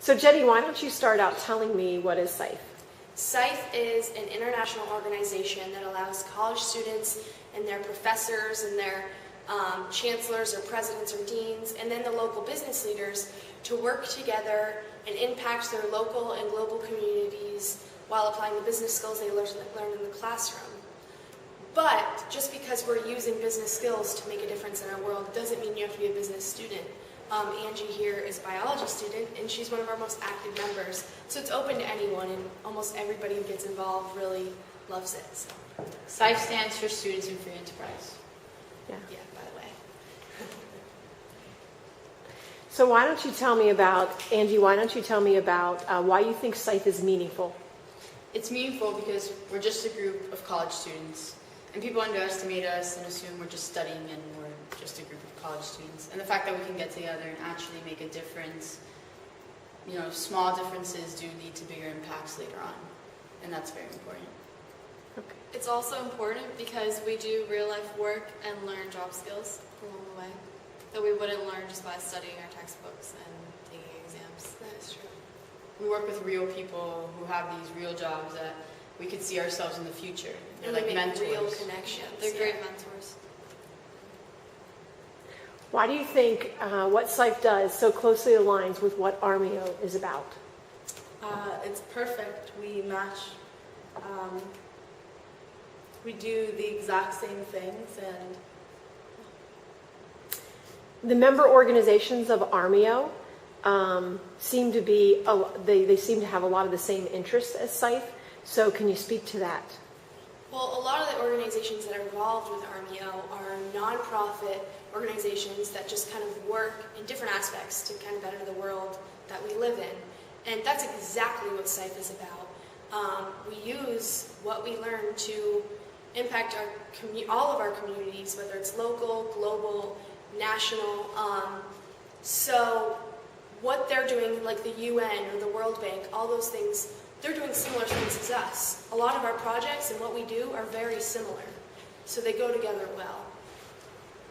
So Jenny, why don't you start out telling me what is SIFE? SIFE is an international organization that allows college students and their professors and their chancellors or presidents or deans, and then the local business leaders to work together and impact their local and global communities while applying the business skills they learn in the classroom. But just because we're using business skills to make a difference in our world doesn't mean you have to be a business student. Angie here is a biology student, and she's one of our most active members. So it's open to anyone, and almost everybody who gets involved really loves it. So. SIFE stands for Students in Free Enterprise. Yeah, by the way. So why don't you tell me about, Angie, why don't you tell me about why you think SIFE is meaningful? It's meaningful because we're just a group of college students, and people underestimate us and assume we're just studying and we're just a group of college students. And the fact that we can get together and actually make a difference, you know, small differences do lead to bigger impacts later on, and that's very important. Okay. It's also important because we do real-life work and learn job skills along the way that we wouldn't learn just by studying our textbooks and taking exams. That is true. We work with real people who have these real jobs that we could see ourselves in the future. They're like make mentors. real connections. They're great mentors. Why do you think what SIFE does so closely aligns with what AHRMIO is about? It's perfect. We match. We do the exact same things, and The member organizations of AHRMIO seem to be, they seem to have a lot of the same interests as SIFE. So can you speak to that? Well, a lot of the organizations that are involved with AHRMIO are nonprofit organizations that just kind of work in different aspects to kind of better the world that we live in. And that's exactly what SIFE is about. We use what we learn to impact all of our communities, whether it's local, global, national. So what they're doing, like the UN or the World Bank, all those things, they're doing similar things as us. A lot of our projects and what we do are very similar. So they go together well.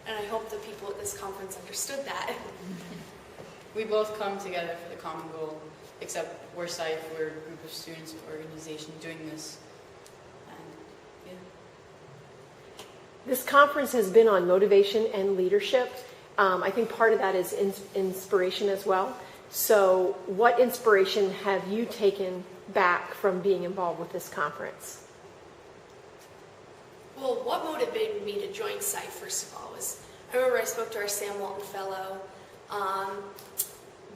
And I hope the people at this conference understood that. We both come together for the common goal, except we're SIFE, we're a group of students, organization doing this. And, yeah. This conference has been on motivation and leadership. I think part of that is inspiration as well. So what inspiration have you taken back from being involved with this conference? Well, what motivated me to join SIFE, first of all, was I remember I spoke to our Sam Walton Fellow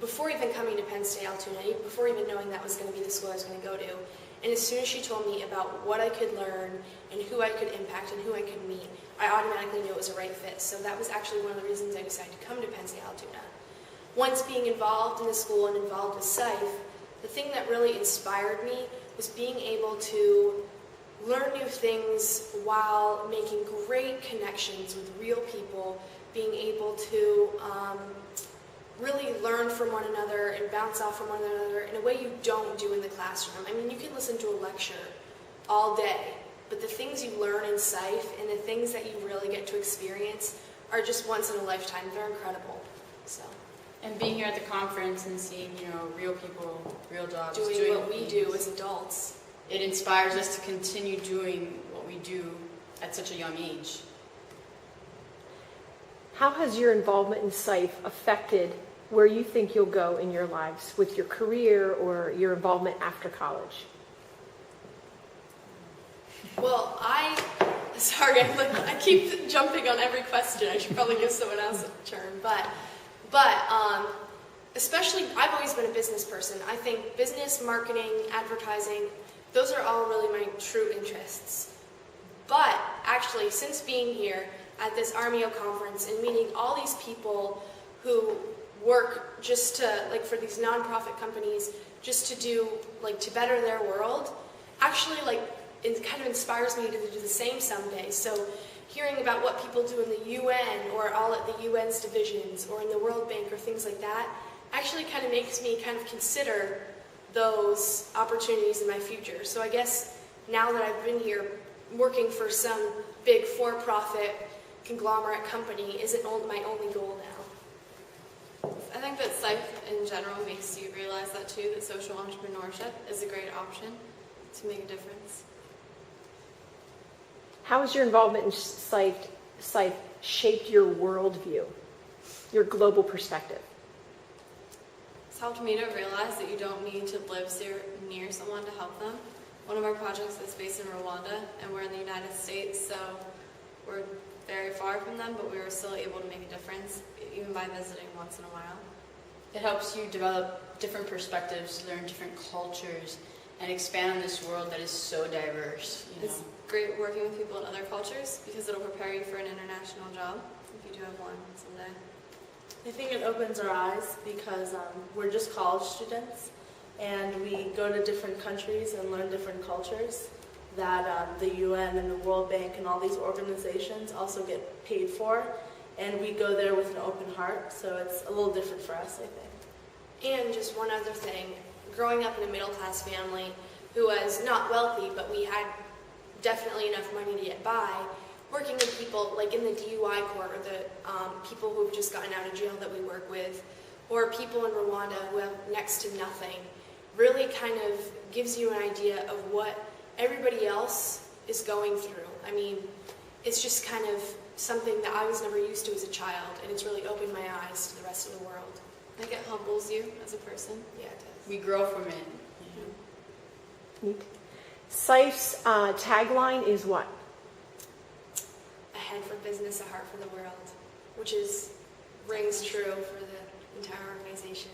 before even coming to Penn State Altoona, before even knowing that was going to be the school I was going to go to. And as soon as she told me about what I could learn and who I could impact and who I could meet, I automatically knew it was a right fit. So that was actually one of the reasons I decided to come to Penn State Altoona. Once being involved in the school and involved with SIFE, the thing that really inspired me was being able to learn new things while making great connections with real people, being able to really learn from one another and bounce off from one another in a way you don't do in the classroom. I mean, you can listen to a lecture all day, but the things you learn in SIFE and the things that you really get to experience are just once in a lifetime. They're incredible. So. And being here at the conference and seeing, you know, real people, real jobs, doing what we do as adults. It inspires us to continue doing what we do at such a young age. How has your involvement in SIFE affected where you think you'll go in your lives with your career or your involvement after college? Well, sorry, I keep jumping on every question. I should probably give someone else a turn. But especially, I've always been a business person. I think business, marketing, advertising, those are all really my true interests. But actually, since being here at this AHRMIO conference and meeting all these people who work just to, like, for these nonprofit companies, just to do, like, to better their world, actually, like, it kind of inspires me to do the same someday. So hearing about what people do in the UN or all at the UN's divisions or in the World Bank or things like that actually kind of makes me kind of consider those opportunities in my future. So I guess now that I've been here working for some big for-profit conglomerate company isn't my only goal now. I think think that SIFE in general makes you realize that too, that social entrepreneurship is a great option to make a difference. How has your involvement in SIFE shaped your worldview, your global perspective? It's helped me to realize that you don't need to live near someone to help them. One of our projects is based in Rwanda, and we're in the United States, so we're very far from them, but we were still able to make a difference, even by visiting once in a while. It helps you develop different perspectives, learn different cultures, and expand on this world that is so diverse. It's great working with people in other cultures because it'll prepare you for an international job if you do have one someday. I think it opens our eyes because we're just college students and we go to different countries and learn different cultures that the UN and the World Bank and all these organizations also get paid for, and we go there with an open heart, so it's a little different for us, I think. And just one other thing, growing up in a middle-class family who was not wealthy, but we had definitely enough money to get by, working with people like in the DUI court or the people who've just gotten out of jail that we work with, or people in Rwanda who have next to nothing, really kind of gives you an idea of what everybody else is going through. I mean, it's just kind of something that I was never used to as a child, and it's really opened my eyes to the rest of the world. I think it humbles you as a person. Yeah, it does. We grow from it. Neat. SIFE's tagline is what? A head for business, a heart for the world, which rings true for the entire organization.